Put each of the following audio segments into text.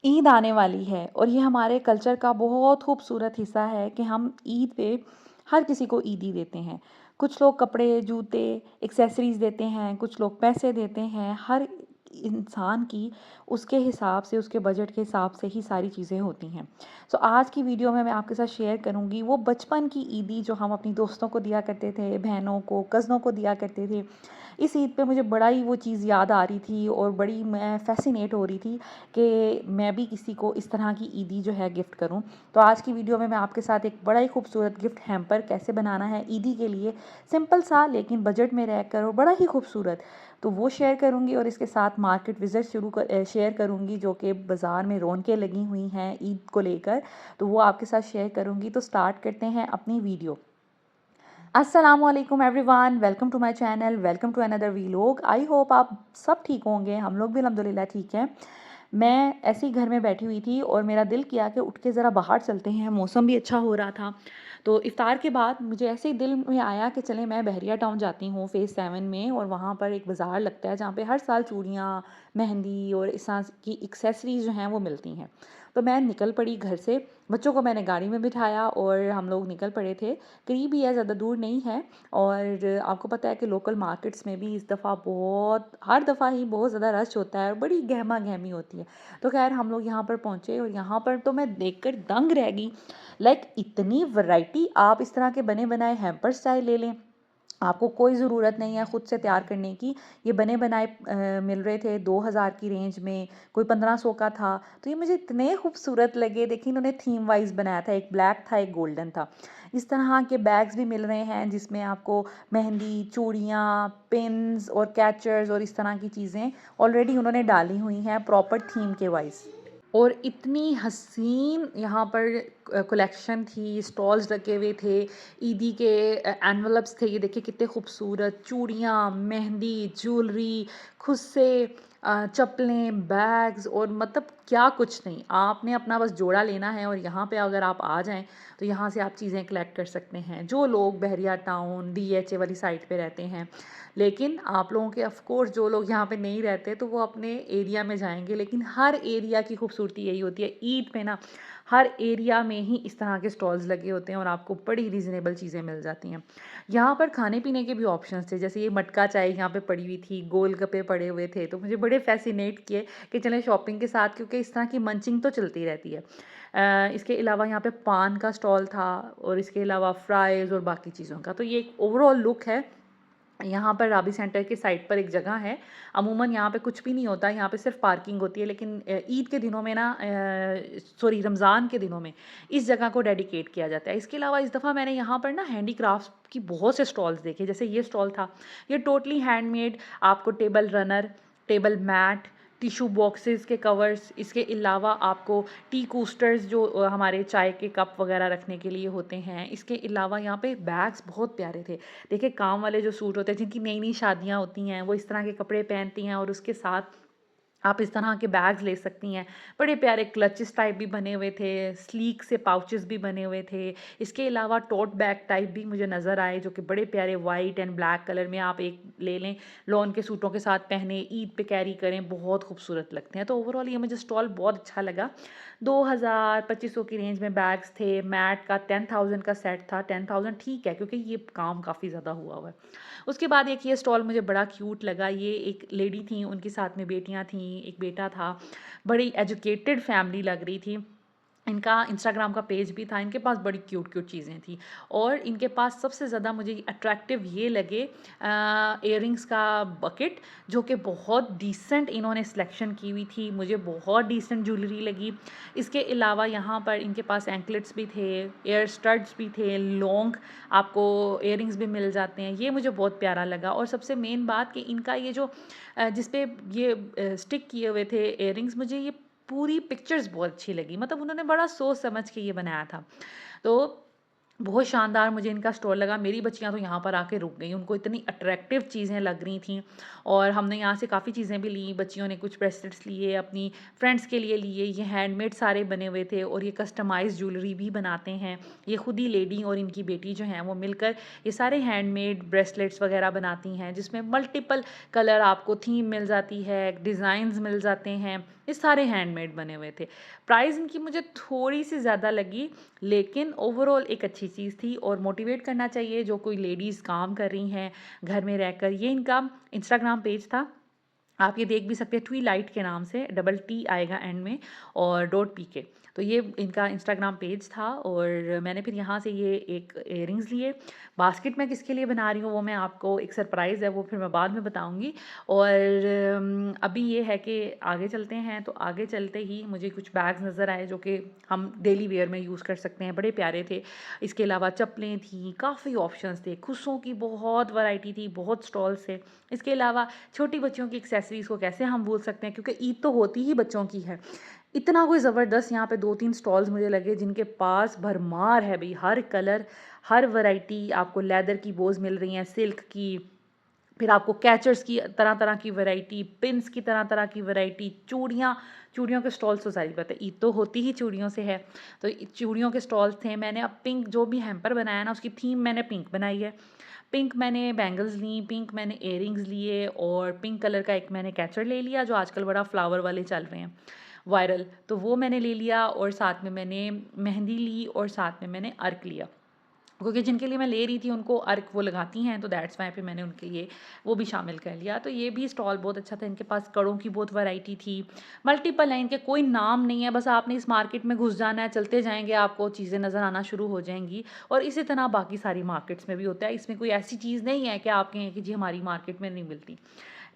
ईद आने वाली है और ये हमारे कल्चर का बहुत खूबसूरत हिस्सा है कि हम ईद पे हर किसी को ईदी देते हैं। कुछ लोग कपड़े, जूते, एक्सेसरीज़ देते हैं, कुछ लोग पैसे देते हैं। हर इंसान की उसके हिसाब से, उसके बजट के हिसाब से ही सारी चीज़ें होती हैं। सो आज की वीडियो में मैं आपके साथ शेयर करूँगी वो बचपन की ईदी जो हम अपनी दोस्तों को दिया करते थे, बहनों को, कज़नों को दिया करते थे। इस ईद पे मुझे बड़ा ही वो चीज़ याद आ रही थी और बड़ी मैं फ़ैसिनेट हो रही थी कि मैं भी किसी को इस तरह की ईदी जो है गिफ्ट करूं। तो आज की वीडियो में मैं आपके साथ एक बड़ा ही खूबसूरत गिफ्ट हैम्पर कैसे बनाना है ईदी के लिए, सिंपल सा लेकिन बजट में रहकर और बड़ा ही खूबसूरत, तो वो शेयर करूंगी। और इसके साथ मार्केट विज़िट शेयर करूंगी जो कि बाज़ार में रौनकें लगी हुई हैं ईद को लेकर, तो वो आपके साथ शेयर करूंगी। तो स्टार्ट करते हैं अपनी वीडियो। अस्सलामुअलैकुम everyone, welcome to my channel, welcome to another vlog. I hope आप सब ठीक होंगे, हम लोग भी अल्हम्दुलिल्लाह ठीक हैं। मैं ऐसे ही घर में बैठी हुई थी और मेरा दिल किया कि उठ के ज़रा बाहर चलते हैं, मौसम भी अच्छा हो रहा था। तो इफ़्तार के बाद मुझे ऐसे ही दिल में आया कि चलें मैं बहरिया टाउन जाती हूँ फ़ेज़ 7 में, और वहाँ पर एक बाज़ार लगता है जहाँ पे हर साल चूड़ियाँ, मेहंदी और इस तरह की एक्सेसरीज़ जो हैं वो मिलती हैं। तो मैं निकल पड़ी घर से, बच्चों को मैंने गाड़ी में बिठाया और हम लोग निकल पड़े थे। करीब ही है, ज़्यादा दूर नहीं है। और आपको पता है कि लोकल मार्केट्स में भी इस दफ़ा हर दफ़ा ही बहुत ज़्यादा रश होता है और बड़ी गहमा गहमी होती है। तो खैर हम लोग यहाँ पर पहुँचे और यहाँ पर तो मैं देखकर दंग रह गई। लाइक इतनी वैरायटी, आप इस तरह के बने बनाए हैम्पर स्टाइल ले लें, आपको कोई ज़रूरत नहीं है खुद से तैयार करने की। ये बने बनाए मिल रहे थे 2000 की रेंज में, कोई 1500 का था। तो ये मुझे इतने खूबसूरत लगे। देखिए इन्होंने थीम वाइज बनाया था, एक ब्लैक था, एक गोल्डन था। इस तरह के बैग्स भी मिल रहे हैं जिसमें आपको मेहंदी, चूड़ियाँ, पिन्स और कैचर्स और इस तरह की चीज़ें ऑलरेडी उन्होंने डाली हुई हैं प्रॉपर थीम के वाइज। और इतनी हसीन यहाँ पर कलेक्शन थी, स्टॉल्स लगे हुए थे, ईदी के एनवलप्स थे। ये देखिए कितने खूबसूरत चूड़ियाँ, मेहंदी, ज्वेलरी, खुद से चप्पलें, बैग्स और मतलब क्या कुछ नहीं। आपने अपना बस जोड़ा लेना है और यहाँ पे अगर आप आ जाएं तो यहाँ से आप चीज़ें कलेक्ट कर सकते हैं। जो लोग बहरिया टाउन, DHA वाली साइड पे रहते हैं, लेकिन आप लोगों के ऑफ कोर्स जो लोग यहाँ पे नहीं रहते तो वो अपने एरिया में जाएंगे। लेकिन हर एरिया की खूबसूरती यही होती है, ईद पे ना हर एरिया में ही इस तरह के स्टॉल्स लगे होते हैं और आपको बड़ी रीज़नेबल चीज़ें मिल जाती हैं। यहाँ पर खाने पीने के भी ऑप्शंस थे, जैसे ये मटका चाय यहाँ पे पड़ी हुई थी, गोलगप्पे पड़े हुए थे। तो मुझे बड़े फैसिनेट किए कि चलें शॉपिंग के साथ, क्योंकि इस तरह की मंचिंग तो चलती रहती है। इसके अलावा यहाँ पे पान का स्टॉल था और इसके अलावा फ्राइज़ और बाकी चीज़ों का। तो ये एक ओवरऑल लुक है। यहाँ पर राबी सेंटर के साइड पर एक जगह है। अमूमन यहाँ पे कुछ भी नहीं होता, यहाँ पे सिर्फ पार्किंग होती है। लेकिन ईद के दिनों में ना, सॉरी रमज़ान के दिनों में इस जगह को डेडिकेट किया जाता है। इसके अलावा इस दफ़ा मैंने यहाँ पर ना हैंडीक्राफ्ट की बहुत से स्टॉल्स देखे। जैसे ये स्टॉल था, ये टोटली हैंडमेड, आपको table runner, table mat, tissue boxes के कवर्स, इसके अलावा आपको टी कोस्टर्स जो हमारे चाय के कप वगैरह रखने के लिए होते हैं। इसके अलावा यहाँ पे बैग्स बहुत प्यारे थे। देखिए काम वाले जो सूट होते हैं, जिनकी नई नई शादियाँ होती हैं, वो इस तरह के कपड़े पहनती हैं और उसके साथ आप इस तरह के बैग्स ले सकती हैं। बड़े प्यारे क्लचेस टाइप भी बने हुए थे, स्लीक से पाउचेस भी बने हुए थे। इसके अलावा टोट बैग टाइप भी मुझे नज़र आए जो कि बड़े प्यारे वाइट एंड ब्लैक कलर में, आप एक ले लें, लॉन के सूटों के साथ पहने, ईद पे कैरी करें, बहुत खूबसूरत लगते हैं। तो ओवरऑल ये मुझे स्टॉल बहुत अच्छा लगा। 2000-2500 की रेंज में बैग्स थे। मैट का 10,000 का सेट था। 10,000 ठीक है क्योंकि ये काम काफ़ी ज़्यादा हुआ हुआ है। उसके बाद एक ये स्टॉल मुझे बड़ा क्यूट लगा। ये एक लेडी थी, उनके साथ में बेटियां थीं, एक बेटा था। बड़ी एजुकेटेड फैमिली लग रही थी। इनका इंस्टाग्राम का पेज भी था। इनके पास बड़ी क्यूट क्यूट चीज़ें थी और इनके पास सबसे ज़्यादा मुझे अट्रैक्टिव ये लगे इयररिंग्स का बकेट, जो कि बहुत डिसेंट इन्होंने सिलेक्शन की हुई थी। मुझे बहुत डिसेंट ज्वेलरी लगी। इसके अलावा यहाँ पर इनके पास एंकलेट्स भी थे, एयर स्टड्स भी थे, लॉन्ग आपको इयररिंग्स भी मिल जाते हैं। ये मुझे बहुत प्यारा लगा। और सबसे मेन बात कि इनका ये जो जिस पे ये स्टिक किए हुए थे इयररिंग्स, मुझे ये पूरी पिक्चर्स बहुत अच्छी लगी। मतलब उन्होंने बड़ा सोच समझ के ये बनाया था। तो बहुत शानदार मुझे इनका स्टॉल लगा। मेरी बच्चियाँ तो यहाँ पर आके रुक गई, उनको इतनी अट्रैक्टिव चीज़ें लग रही थीं। और हमने यहाँ से काफ़ी चीज़ें भी ली। बच्चियों ने कुछ ब्रेसलेट्स लिए, अपनी फ्रेंड्स के लिए लिए। ये हैंडमेड सारे बने हुए थे और ये कस्टमाइज़ ज्वेलरी भी बनाते हैं। ये खुद ही लेडी और इनकी बेटी जो हैं वो मिलकर ये सारे हैंडमेड ब्रेसलेट्स वगैरह बनाती हैं, जिसमें मल्टीपल कलर आपको थीम मिल जाती है, डिज़ाइंस मिल जाते हैं। ये सारे हैंडमेड बने हुए थे। प्राइस इनकी मुझे थोड़ी सी ज़्यादा लगी, लेकिन ओवरऑल एक अच्छी चीज़ थी और मोटिवेट करना चाहिए जो कोई लेडीज़ काम कर रही हैं घर में रहकर। ये इनका इंस्टाग्राम पेज था, आप ये देख भी सकते हैं, ट्विलाइट के नाम से, डबल टी आएगा एंड में और डॉट पी के। तो ये इनका इंस्टाग्राम पेज था और मैंने फिर यहाँ से ये एक इयररिंग्स लिए। बास्केट मैं किसके लिए बना रही हूँ वो मैं आपको, एक सरप्राइज़ है वो फिर मैं बाद में बताऊँगी। और अभी ये है कि आगे चलते हैं, तो आगे चलते ही मुझे कुछ बैग्स नज़र आए जो कि हम डेली वेयर में यूज़ कर सकते हैं, बड़े प्यारे थे। इसके अलावा चप्पलें थी, काफ़ी ऑप्शंस थे, खुशों की बहुत वैरायटी थी, बहुत स्टॉल्स थे। इसके अलावा छोटी बच्चियों की एक्सेसरीज़ को कैसे हम भूल सकते हैं, क्योंकि ईद तो होती ही बच्चों की है। इतना कोई ज़बरदस्त यहाँ पे 2-3 स्टॉल्स मुझे लगे जिनके पास भरमार है भई, हर कलर, हर वैरायटी। आपको लेदर की बोज़ मिल रही हैं, सिल्क की, फिर आपको कैचर्स की तरह-तरह की वैरायटी, पिन्स की तरह-तरह की वैरायटी, चूड़ियाँ, चूड़ियों के स्टॉल्स तो ज़ाहिर बात है ईद तो होती ही चूड़ियों से है, तो चूड़ियों के स्टॉल्स थे। मैंने अब पिंक जो भी हैम्पर बनाया ना उसकी थीम मैंने पिंक बनाई है। पिंक मैंने बैंगल्स ली, पिंक मैंने इयररिंग्स लिए और पिंक कलर का एक मैंने कैचर ले लिया जो आजकल बड़ा फ्लावर वाले चल रहे हैं, वायरल, तो वो मैंने ले लिया और साथ में मैंने मेहंदी ली और साथ में मैंने अर्क लिया। क्योंकि जिनके लिए मैं ले रही थी उनको अर्क वो लगाती हैं, तो दैट्स वाई फिर मैंने उनके लिए वो भी शामिल कर लिया। तो ये भी स्टॉल बहुत अच्छा था, इनके पास कड़ों की बहुत वैरायटी थी, मल्टीपल है, इनके कोई नाम नहीं है, बस आपने इस मार्केट में घुस जाना है, चलते जाएंगे आपको चीज़ें नज़र आना शुरू हो जाएंगी। और इसी तरह बाकी सारी मार्केट्स में भी होता है, इसमें कोई ऐसी चीज़ नहीं है कि आप कहें कि जी हमारी मार्केट में नहीं मिलती।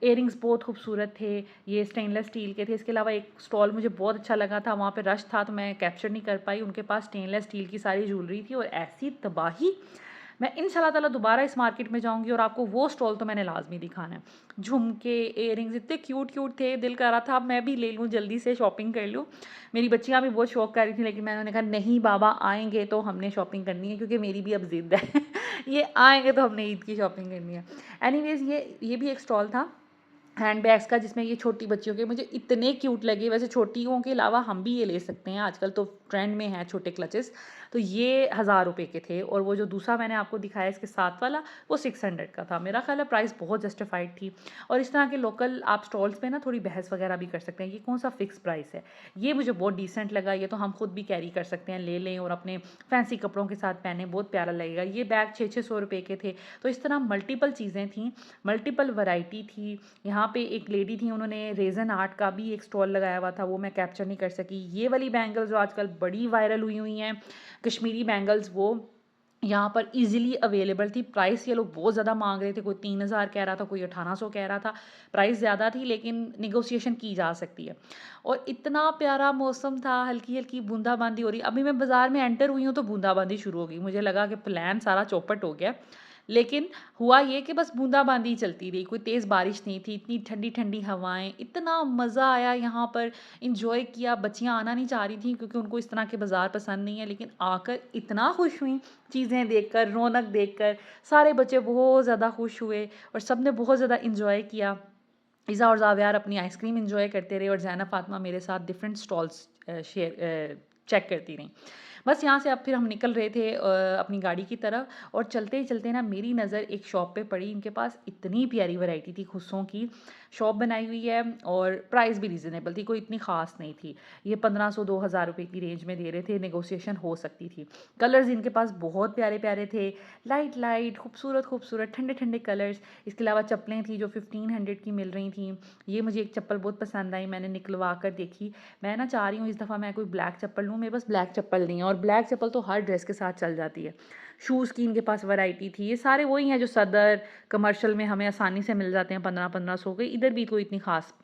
इयररिंग्स बहुत खूबसूरत थे, ये स्टेनलेस स्टील के थे। इसके अलावा एक स्टॉल मुझे बहुत अच्छा लगा था, वहाँ पे रश था तो मैं कैप्चर नहीं कर पाई। उनके पास स्टेनलेस स्टील की सारी ज्वेलरी थी और ऐसी तबाही, मैं इंशाल्लाह ताला दोबारा इस मार्केट में जाऊँगी और आपको वो स्टॉल तो मैंने लाज़मी दिखाना है। झुमके, इयररिंग्स इतने क्यूट थे, दिल कर रहा था अब मैं भी ले लूँ, जल्दी से शॉपिंग कर लूँ। मेरी बच्चियाँ भी बहुत शौक कर रही थी, लेकिन मैंने कहा नहीं बाबा आएँगे तो हमने शॉपिंग करनी है, क्योंकि मेरी भी अब ज़िद है ये आएँगे तो हमने ईद की शॉपिंग करनी है। एनीवेज़ ये भी एक स्टॉल था हैंड बैग्स का, जिसमें ये छोटी बच्चियों के मुझे इतने क्यूट लगे। वैसे छोटियों के अलावा हम भी ये ले सकते हैं, आजकल तो ट्रेंड में है छोटे क्लचेस। तो ये 1000 रुपये के थे और वो जो दूसरा मैंने आपको दिखाया इसके साथ वाला वो 600 का था। मेरा ख्याल है प्राइस बहुत जस्टिफाइड थी। और इस तरह के लोकल आप स्टॉल्स पे ना थोड़ी बहस वगैरह भी कर सकते हैं, ये कौन सा फिक्स प्राइस है। ये मुझे बहुत डिसेंट लगा, ये तो हम खुद भी कैरी कर सकते हैं, ले लें और अपने फैंसी कपड़ों के साथ पहने, बहुत प्यारा लगेगा। ये बैग 600 रुपये के थे। तो इस तरह मल्टीपल चीज़ें थी, मल्टीपल वैरायटी थी। यहाँ पे एक लेडी थी, उन्होंने रेजन आर्ट का भी एक स्टॉल लगाया हुआ था, वो मैं कैप्चर नहीं कर सकी। ये वाली बैंगल्स जो आजकल बड़ी वायरल हुई हैं, कश्मीरी बैंगल्स, वो यहाँ पर इजीली अवेलेबल थी। प्राइस ये लोग बहुत ज़्यादा मांग रहे थे, कोई 3000 कह रहा था, कोई 1800 कह रहा था। प्राइस ज़्यादा थी लेकिन निगोशिएशन की जा सकती है। और इतना प्यारा मौसम था, हल्की हल्की बूंदाबांदी हो रही। अभी मैं बाज़ार में एंटर हुई हूँ तो बूंदाबांदी शुरू हो गई, मुझे लगा कि प्लान सारा चौपट हो गया, लेकिन हुआ ये कि बस बूंदाबांदी चलती रही, कोई तेज़ बारिश नहीं थी। इतनी ठंडी ठंडी हवाएं, इतना मज़ा आया यहाँ पर, इंजॉय किया। बच्चियाँ आना नहीं चाह रही थी क्योंकि उनको इस तरह के बाज़ार पसंद नहीं है, लेकिन आकर इतना खुश हुई चीज़ें देखकर, रौनक देखकर। सारे बच्चे बहुत ज़्यादा खुश हुए और सब ने बहुत ज़्यादा इंजॉय किया। इज़ा और ज़ावियार अपनी आइसक्रीम इंजॉय करते रहे और ज़ैनब फातिमा मेरे साथ डिफरेंट स्टॉल्स चेक करती रहीं। बस यहाँ से अब फिर हम निकल रहे थे अपनी गाड़ी की तरफ, और चलते ही चलते ना मेरी नज़र एक शॉप पे पड़ी। इनके पास इतनी प्यारी वैरायटी थी, खुशों की शॉप बनाई हुई है और प्राइस भी रीज़नेबल थी, कोई इतनी ख़ास नहीं थी। ये 1500-2000 रुपये की रेंज में दे रहे थे, नेगोशिएशन हो सकती थी। कलर्स इनके पास बहुत प्यारे प्यारे थे, लाइट लाइट खूबसूरत खूबसूरत ठंडे ठंडे कलर्स। इसके अलावा चप्पलें थी जो 1500 की मिल रही थी। ये मुझे एक चप्पल बहुत पसंद आई, मैंने निकलवा कर देखी। मैं ना चाह रही हूँ इस दफ़ा मैं कोई ब्लैक चप्पल लूँ, मेरे पास ब्लैक चप्पल नहीं है और ब्लैक चप्पल तो हर ड्रेस के साथ चल जाती है। शूज़ की इनके पास वैरायटी थी, ये सारे वही हैं जो सदर कमर्शियल में हमें आसानी से मिल जाते हैं, 1500-1500 के। इधर भी कोई इतनी ख़ास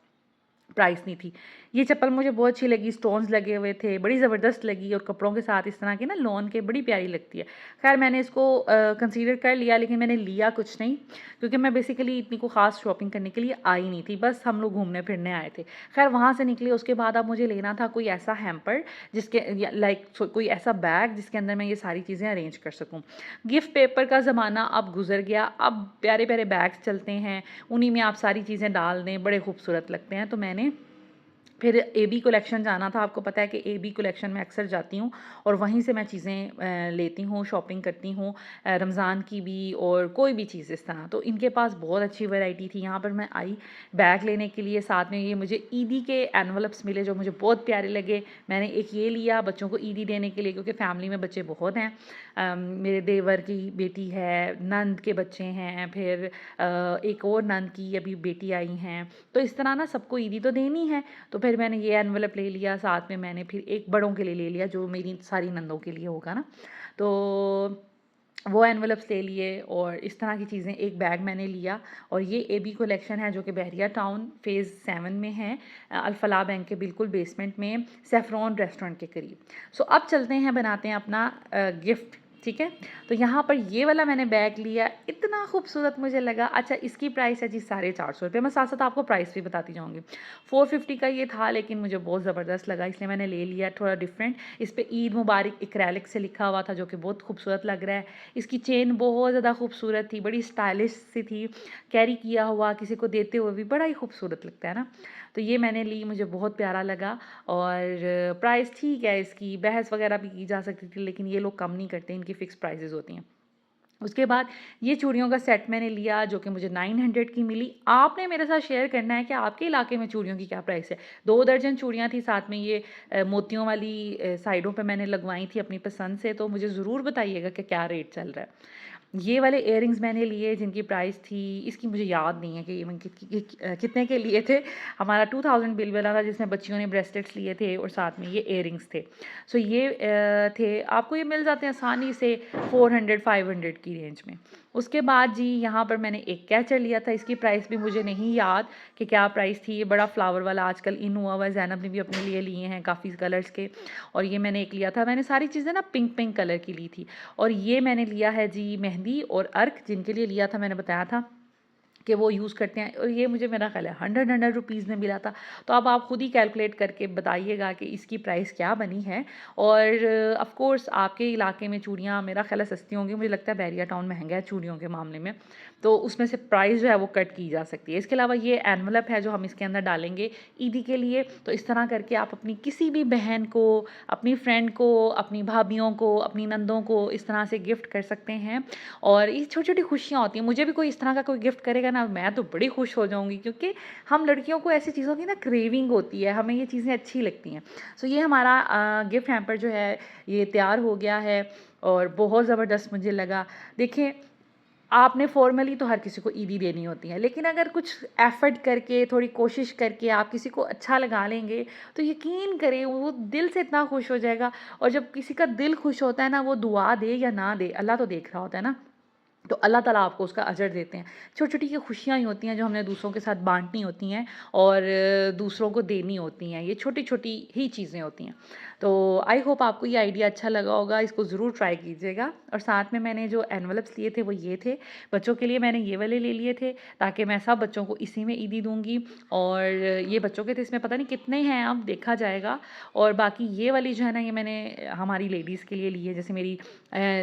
प्राइस नहीं थी। ये चप्पल मुझे बहुत अच्छी लगी, स्टोन्स लगे हुए थे, बड़ी ज़बरदस्त लगी और कपड़ों के साथ इस तरह की ना लॉन के, बड़ी प्यारी लगती है। खैर मैंने इसको कंसीडर कर लिया, लेकिन मैंने लिया कुछ नहीं, क्योंकि मैं बेसिकली इतनी को ख़ास शॉपिंग करने के लिए आई नहीं थी, बस हम लोग घूमने फिरने आए थे। खैर वहाँ से निकले, उसके बाद अब मुझे लेना था कोई ऐसा हैम्पर जिसके लाइक कोई ऐसा बैग जिसके अंदर मैं ये सारी चीज़ें अरेंज कर सकूँ। गिफ्ट पेपर का ज़माना अब गुजर गया, अब प्यारे प्यारे बैग्स चलते हैं, उन्हीं में आप सारी चीज़ें डाल दें, बड़े खूबसूरत लगते हैं। तो मैंने फिर एबी कलेक्शन जाना था। आपको पता है कि एबी कलेक्शन में अक्सर जाती हूँ और वहीं से मैं चीज़ें लेती हूँ, शॉपिंग करती हूँ, रमज़ान की भी और कोई भी चीज़ इस तरह। तो इनके पास बहुत अच्छी वैरायटी थी। यहाँ पर मैं आई बैग लेने के लिए, साथ में ये मुझे ईदी के एनवलप्स मिले जो मुझे बहुत प्यारे लगे। मैंने एक ये लिया बच्चों को ईदी देने के लिए, क्योंकि फैमिली में बच्चे बहुत हैं। मेरे देवर की बेटी है, नंद के बच्चे हैं, फिर एक और नंद की अभी बेटी आई हैं। तो इस तरह ना सबको ईदी तो देनी है। तो फिर मैंने ये एनवलप ले लिया, साथ में मैंने फिर एक बड़ों के लिए ले लिया जो मेरी सारी नंदों के लिए होगा ना। तो वो एनवलप्स ले लिए और इस तरह की चीज़ें, एक बैग मैंने लिया। और ये एबी कलेक्शन है जो कि बहरिया टाउन फ़ेज़ 7 में है, अल-फलाह बैंक के बिल्कुल बेसमेंट में, सैफ़रॉन रेस्टोरेंट के करीब। सो अब चलते हैं, बनाते हैं अपना गिफ्ट, ठीक है। तो यहाँ पर ये वाला मैंने बैग लिया, इतना खूबसूरत मुझे लगा। अच्छा, इसकी प्राइस है जी 450 रुपये। मैं साथ साथ आपको प्राइस भी बताती जाऊँगी। 450 का ये था, लेकिन मुझे बहुत ज़बरदस्त लगा इसलिए मैंने ले लिया। थोड़ा डिफरेंट, इस पे ईद मुबारक एक्रेलिक से लिखा हुआ था जो कि बहुत खूबसूरत लग रहा है। इसकी चेन बहुत ज़्यादा खूबसूरत थी, बड़ी स्टाइलिश सी थी, कैरी किया हुआ किसी को देते हुए भी बड़ा ही खूबसूरत लगता है ना। तो ये मैंने ली, मुझे बहुत प्यारा लगा। और प्राइस ठीक है, इसकी बहस वगैरह भी की जा सकती थी, लेकिन ये लोग कम नहीं करते, इनकी फ़िक्स प्राइसेस होती हैं। उसके बाद ये चूड़ियों का सेट मैंने लिया जो कि मुझे 900 की मिली। आपने मेरे साथ शेयर करना है कि आपके इलाके में चूड़ियों की क्या प्राइस है। 2 दर्जन चूड़ियाँ थी, साथ में ये मोतियों वाली साइडों पे मैंने लगवाई थी अपनी पसंद से। तो मुझे ज़रूर बताइएगा कि क्या रेट चल रहा है। ये वाले इयररिंग्स मैंने लिए जिनकी प्राइस थी, इसकी मुझे याद नहीं है कि ये मैं कितने के लिए थे। हमारा 2000 बिल बना था जिसमें बच्चियों ने ब्रेसलेट्स लिए थे और साथ में ये इयररिंग्स थे। सो ये थे, आपको ये मिल जाते हैं आसानी से 400-500 की रेंज में। उसके बाद जी यहाँ पर मैंने एक कैचर लिया था, इसकी प्राइस भी मुझे नहीं याद कि क्या प्राइस थी। ये बड़ा फ्लावर वाला आजकल इन हुआ हुआ है, ज़ैनब ने भी अपने लिए लिए हैं काफ़ी कलर्स के। और ये मैंने एक लिया था, मैंने सारी चीज़ें ना पिंक पिंक कलर की ली थी। और ये मैंने लिया है जी मेहंदी और अर्क, जिनके लिए लिया था मैंने बताया था कि वो यूज़ करते हैं। और ये मुझे मेरा ख़्याल है 100 रुपीज़ में मिला था। तो अब आप खुद ही कैलकुलेट करके बताइएगा कि इसकी प्राइस क्या बनी है। और ऑफ़ कोर्स आपके इलाके में चूड़ियाँ मेरा ख़्याल है सस्ती होंगी। मुझे लगता है बहरिया टाउन महंगा है चूड़ियों के मामले में, तो उसमें से प्राइस जो है वो कट की जा सकती है। इसके अलावा ये एनवलप है जो हम इसके अंदर डालेंगे ईदी के लिए। तो इस तरह करके आप अपनी किसी भी बहन को, अपनी फ्रेंड को, अपनी भाभियों को, अपनी नंदों को इस तरह से गिफ्ट कर सकते हैं। और ये छोटी-छोटी खुशियाँ होती हैं। मुझे भी कोई इस तरह का कोई गिफ्ट करेगा ना, मैं तो बड़ी खुश हो जाऊँगी, क्योंकि हम लड़कियों को ऐसी चीज़ों की ना क्रेविंग होती है, हमें ये चीज़ें अच्छी लगती हैं। सो ये हमारा गिफ्ट हैम्पर जो है ये तैयार हो गया है और बहुत ज़बरदस्त मुझे लगा। देखिए, आपने फॉर्मली तो हर किसी को ईदी देनी होती है, लेकिन अगर कुछ एफ़र्ट करके, थोड़ी कोशिश करके आप किसी को अच्छा लगा लेंगे, तो यकीन करें वो दिल से इतना खुश हो जाएगा। और जब किसी का दिल खुश होता है ना, वो दुआ दे या ना दे, अल्लाह तो देख रहा होता है ना। तो अल्लाह ताला आपको उसका अजर देते हैं। छोटी-छोटी ये खुशियाँ ही होती हैं जो हमने दूसरों के साथ बाँटनी होती हैं और दूसरों को देनी होती हैं। ये छोटी-छोटी ही चीज़ें होती हैं। तो आई होप आपको ये आइडिया अच्छा लगा होगा, इसको ज़रूर ट्राई कीजिएगा। और साथ में मैंने जो एनवलप्स लिए थे वो ये थे। बच्चों के लिए मैंने ये वाले ले लिए थे ताकि मैं सब बच्चों को इसी में ईदी दूँगी। और ये बच्चों के थे, इसमें पता नहीं कितने हैं, अब देखा जाएगा। और बाकी ये वाली जो है ना, ये मैंने हमारी लेडीज़ के लिए ली है, जैसे मेरी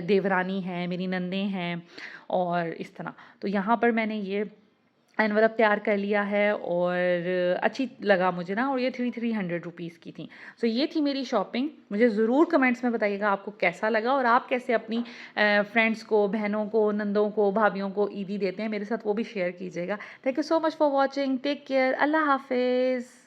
देवरानी हैं, मेरी नंदें हैं और इस तरह। तो यहाँ पर मैंने ये एनवलप तैयार कर लिया है और अच्छी लगा मुझे ना। और ये 300 रुपीज़ की थी। सो ये थी मेरी शॉपिंग। मुझे ज़रूर कमेंट्स में बताइएगा आपको कैसा लगा और आप कैसे अपनी फ्रेंड्स को, बहनों को, नंदों को, भाभियों को ईदी देते हैं। मेरे साथ वो भी शेयर कीजिएगा। Thank you so much for watching. Take care. Allah हाफ़िज़।